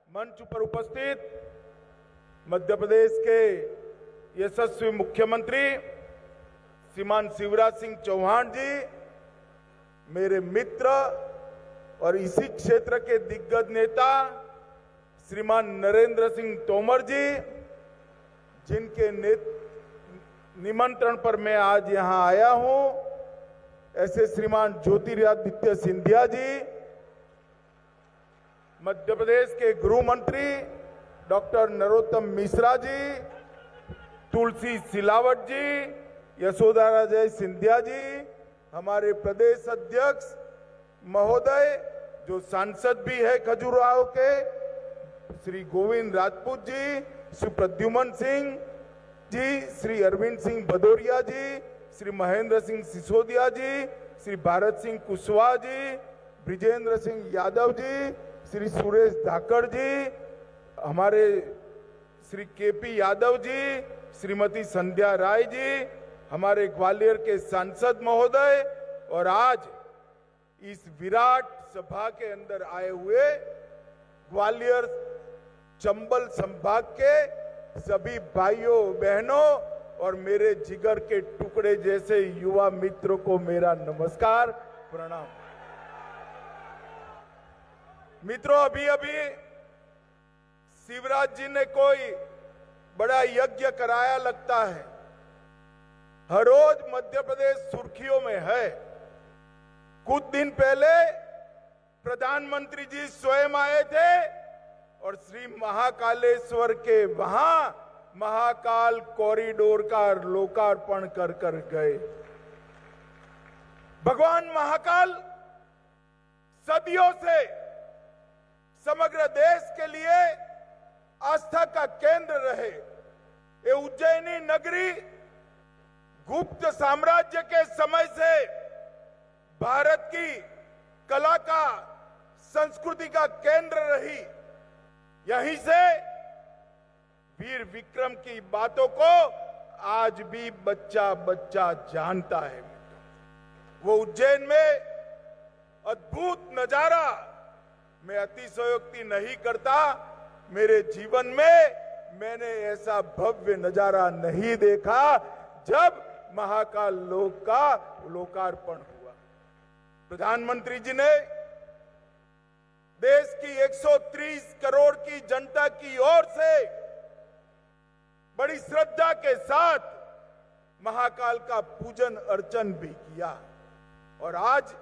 मंच पर उपस्थित मध्य प्रदेश के यशस्वी मुख्यमंत्री श्रीमान शिवराज सिंह चौहान जी, मेरे मित्र और इसी क्षेत्र के दिग्गज नेता श्रीमान नरेंद्र सिंह तोमर जी, जिनके निमंत्रण पर मैं आज यहां आया हूं, ऐसे श्रीमान ज्योतिरादित्य सिंधिया जी, मध्य प्रदेश के गृह मंत्री डॉक्टर नरोत्तम मिश्रा जी, तुलसी सिलावट जी, यशोधराराजे सिंधिया जी, हमारे प्रदेश अध्यक्ष महोदय जो सांसद भी है खजुराहो के, श्री गोविंद राजपूत जी, श्री प्रद्युमन सिंह जी, श्री अरविंद सिंह भदौरिया जी, श्री महेंद्र सिंह सिसोदिया जी, श्री भारत सिंह कुशवाहा जी, ब्रिजेंद्र सिंह यादव जी, श्री सुरेश धाकड़ जी, हमारे श्री केपी यादव जी, श्रीमती संध्या राय जी, हमारे ग्वालियर के सांसद महोदय और आज इस विराट सभा के अंदर आए हुए ग्वालियर चंबल संभाग के सभी भाइयों बहनों और मेरे जिगर के टुकड़े जैसे युवा मित्रों को मेरा नमस्कार प्रणाम। मित्रों, अभी अभी शिवराज जी ने कोई बड़ा यज्ञ कराया लगता है। हर रोज मध्य प्रदेश सुर्खियों में है। कुछ दिन पहले प्रधानमंत्री जी स्वयं आए थे और श्री महाकालेश्वर के वहां महाकाल कॉरिडोर का लोकार्पण कर गए। भगवान महाकाल सदियों से समग्र देश के लिए आस्था का केंद्र रहे। ये उज्जैनी नगरी गुप्त साम्राज्य के समय से भारत की कला का, संस्कृति का केंद्र रही। यहीं से वीर विक्रम की बातों को आज भी बच्चा बच्चा जानता है। वो उज्जैन में अद्भुत नजारा, मैं अतिशयोक्ति नहीं करता, मेरे जीवन में मैंने ऐसा भव्य नजारा नहीं देखा जब महाकाल लोक का लोकार्पण हुआ। प्रधानमंत्री जी ने देश की 130 करोड़ की जनता की ओर से बड़ी श्रद्धा के साथ महाकाल का पूजन अर्चन भी किया। और आज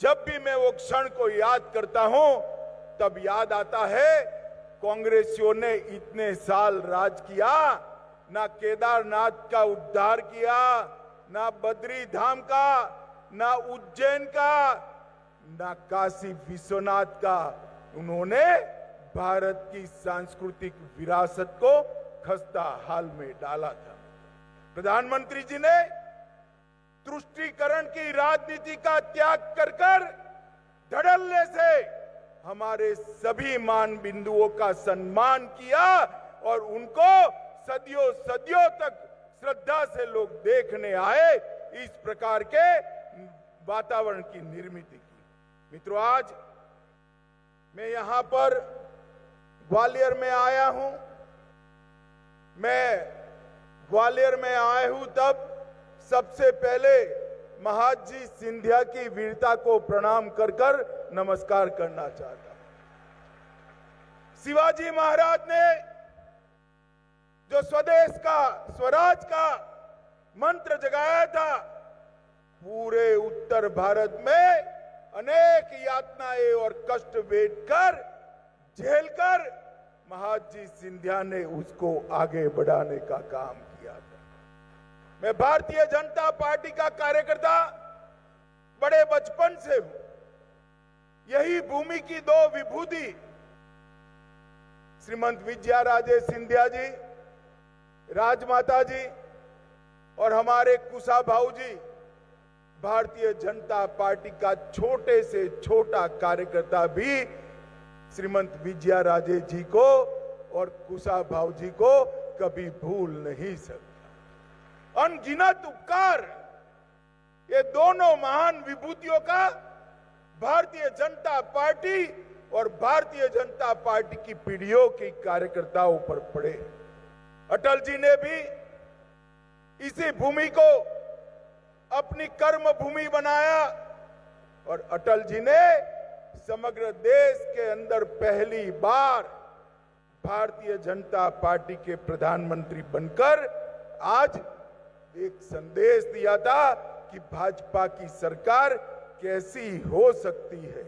जब भी मैं वो क्षण को याद करता हूं तब याद आता है, कांग्रेसियों ने इतने साल राज किया, ना केदारनाथ का उद्धार किया, ना बद्री धाम का, ना उज्जैन का, ना काशी विश्वनाथ का। उन्होंने भारत की सांस्कृतिक विरासत को खस्ता हाल में डाला था। प्रधानमंत्री जी ने तुष्टीकरण की राजनीति का त्याग कर धड़ल्ले से हमारे सभी मान बिंदुओं का सम्मान किया और उनको सदियों सदियों तक श्रद्धा से लोग देखने आए। इस प्रकार के वातावरण की निर्मित की। मित्रों, आज मैं यहां पर ग्वालियर में आया हूं। मैं ग्वालियर में आया हूं तब सबसे पहले महाजी सिंधिया की वीरता को प्रणाम कर नमस्कार करना चाहता हूं। शिवाजी महाराज ने जो स्वदेश का, स्वराज का मंत्र जगाया था, पूरे उत्तर भारत में अनेक यातनाएं और कष्ट वेठकर, झेलकर महाजी सिंधिया ने उसको आगे बढ़ाने का काम किया था। मैं भारतीय जनता पार्टी का कार्यकर्ता बड़े बचपन से हूं। यही भूमि की दो विभूति श्रीमंत विजयाराजे सिंधिया जी, राजमाता जी और हमारे कुशाभाऊ जी, भारतीय जनता पार्टी का छोटे से छोटा कार्यकर्ता भी श्रीमंत विजयाराजे जी को और कुशाभाऊ जी को कभी भूल नहीं सकता। अनगिनत उपकार ये दोनों महान विभूतियों का भारतीय जनता पार्टी और भारतीय जनता पार्टी की पीढ़ियों के कार्यकर्ताओं पर पड़े। अटल जी ने भी इसी भूमि को अपनी कर्म भूमि बनाया और अटल जी ने समग्र देश के अंदर पहली बार भारतीय जनता पार्टी के प्रधानमंत्री बनकर आज एक संदेश दिया था कि भाजपा की सरकार कैसी हो सकती है।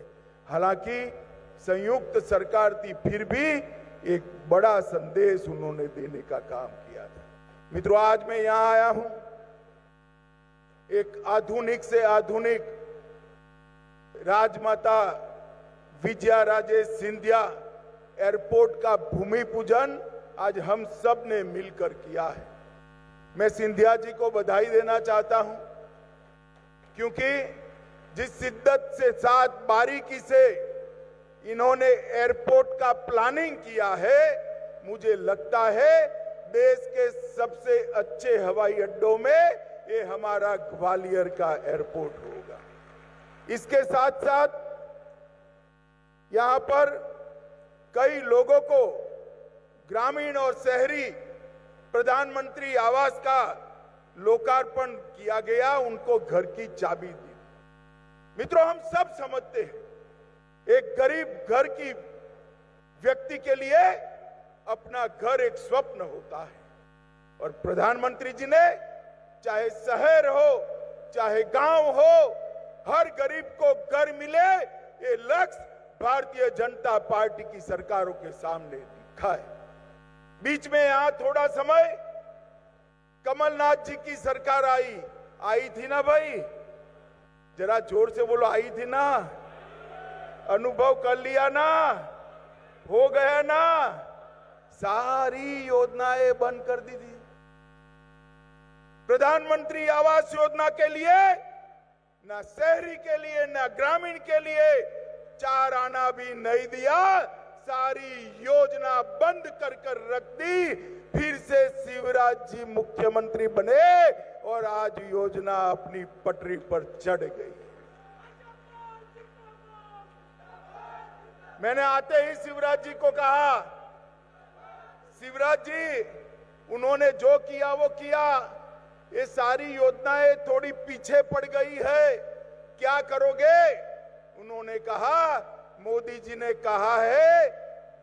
हालांकि संयुक्त सरकार थी, फिर भी एक बड़ा संदेश उन्होंने देने का काम किया था। मित्रों, आज मैं यहां आया हूं एक आधुनिक से आधुनिक राजमाता विजया राजे सिंधिया एयरपोर्ट का भूमि पूजन आज हम सब ने मिलकर किया है। मैं सिंधिया जी को बधाई देना चाहता हूं, क्योंकि जिस शिद्दत से साथ बारीकी से इन्होंने एयरपोर्ट का प्लानिंग किया है, मुझे लगता है देश के सबसे अच्छे हवाई अड्डों में ये हमारा ग्वालियर का एयरपोर्ट होगा। इसके साथ साथ यहां पर कई लोगों को ग्रामीण और शहरी प्रधानमंत्री आवास का लोकार्पण किया गया, उनको घर की चाबी दी। मित्रों, हम सब समझते हैं एक गरीब घर की व्यक्ति के लिए अपना घर एक स्वप्न होता है, और प्रधानमंत्री जी ने चाहे शहर हो चाहे गांव हो, हर गरीब को घर मिले, ये लक्ष्य भारतीय जनता पार्टी की सरकारों के सामने दिखा है। बीच में यहां थोड़ा समय कमलनाथ जी की सरकार आई थी ना भाई, जरा जोर से बोलो, आई थी ना, अनुभव कर लिया ना, हो गया ना, सारी योजनाएं बंद कर दी थी। प्रधानमंत्री आवास योजना के लिए ना शहरी के लिए ना ग्रामीण के लिए 4 आना भी नहीं दिया, सारी योजना बंद कर रख दी। फिर से शिवराज जी मुख्यमंत्री बने और आज योजना अपनी पटरी पर चढ़ गई। मैंने आते ही शिवराज जी को कहा, शिवराज जी उन्होंने जो किया वो किया, ये सारी योजनाएं थोड़ी पीछे पड़ गई है, क्या करोगे? उन्होंने कहा, मोदी जी ने कहा है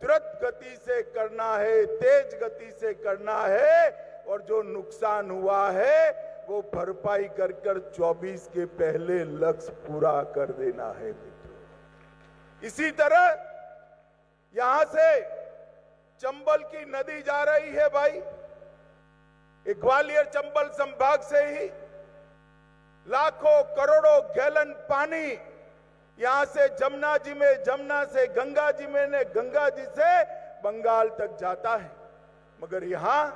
द्रुत गति से करना है, तेज गति से करना है, और जो नुकसान हुआ है वो भरपाई कर 24 के पहले लक्ष्य पूरा कर देना है। मित्रों, इसी तरह यहां से चंबल की नदी जा रही है भाई, ग्वालियर चंबल संभाग से ही लाखों करोड़ों गैलन पानी यहां से जमुना जी में, जमुना से गंगा जी में, ने गंगा जी से बंगाल तक जाता है, मगर यहां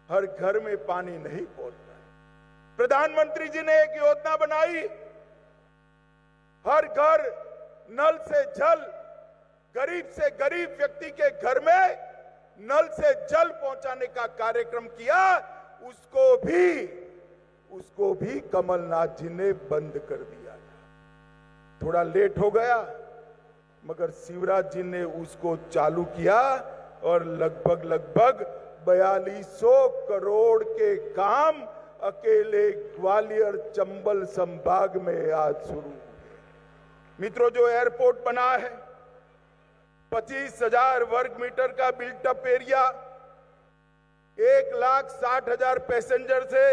हर घर में पानी नहीं पहुंचता है। प्रधानमंत्री जी ने एक योजना बनाई, हर घर नल से जल, गरीब से गरीब व्यक्ति के घर में नल से जल पहुंचाने का कार्यक्रम किया, उसको भी कमलनाथ जी ने बंद कर दिया। थोड़ा लेट हो गया, मगर शिवराज जी ने उसको चालू किया और लगभग 4200 करोड़ के काम अकेले ग्वालियर चंबल संभाग में आज शुरू हुए। मित्रों, जो एयरपोर्ट बना है 25,000 वर्ग मीटर का बिल्टअप एरिया, 1,60,000 पैसेंजर से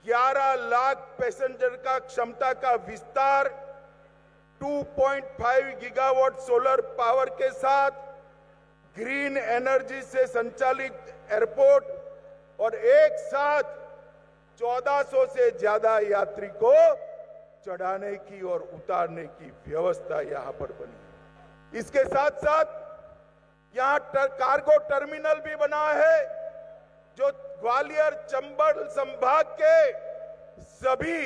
11 लाख पैसेंजर का क्षमता का विस्तार, 2.5 गीगावाट सोलर पावर के साथ ग्रीन एनर्जी से संचालित एयरपोर्ट, और एक साथ 1400 से ज्यादा यात्री को चढ़ाने की और उतारने की व्यवस्था यहां पर बनी। इसके साथ साथ यहां कार्गो टर्मिनल भी बना है, जो ग्वालियर चंबल संभाग के सभी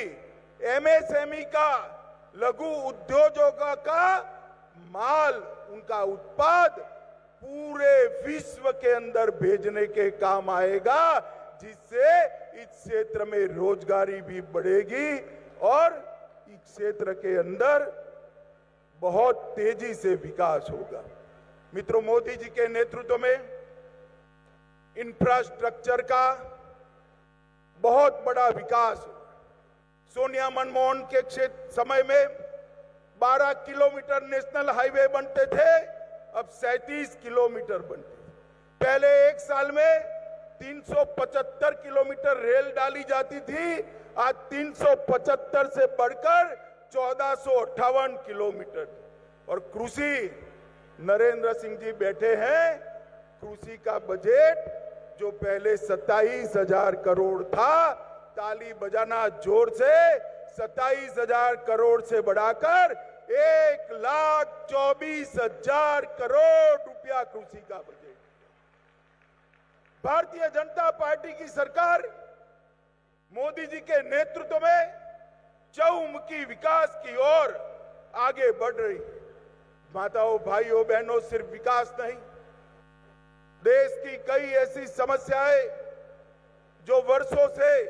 एमएसएमई का, लघु उद्योगों का माल, उनका उत्पाद पूरे विश्व के अंदर भेजने के काम आएगा, जिससे इस क्षेत्र में रोजगारी भी बढ़ेगी और इस क्षेत्र के अंदर बहुत तेजी से विकास होगा। मित्रों, मोदी जी के नेतृत्व में इंफ्रास्ट्रक्चर का बहुत बड़ा विकास हुआ। सोनिया मनमोहन के समय में 12 किलोमीटर नेशनल हाईवे बनते थे, अब 37 किलोमीटर बनते। पहले एक साल में 375 किलोमीटर रेल डाली जाती थी, आज 375 से बढ़कर 1458 किलोमीटर। और कृषि, नरेंद्र सिंह जी बैठे हैं, कृषि का बजट जो पहले 27,000 करोड़ था, ताली बजाना जोर से, 27,000 करोड़ से बढ़ाकर 1,24,000 करोड़ रुपया कृषि का बजट। भारतीय जनता पार्टी की सरकार मोदी जी के नेतृत्व में चहुमुखी विकास की ओर आगे बढ़ रही है। माताओं, भाइयों, बहनों, सिर्फ विकास नहीं, देश की कई ऐसी समस्याएं जो वर्षों से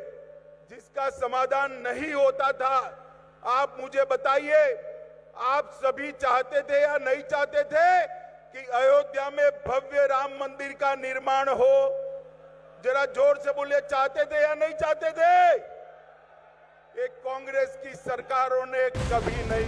जिसका समाधान नहीं होता था, आप मुझे बताइए, आप सभी चाहते थे या नहीं चाहते थे कि अयोध्या में भव्य राम मंदिर का निर्माण हो? जरा जोर से बोलिए, चाहते थे या नहीं चाहते थे? एक कांग्रेस की सरकारों ने कभी नहीं।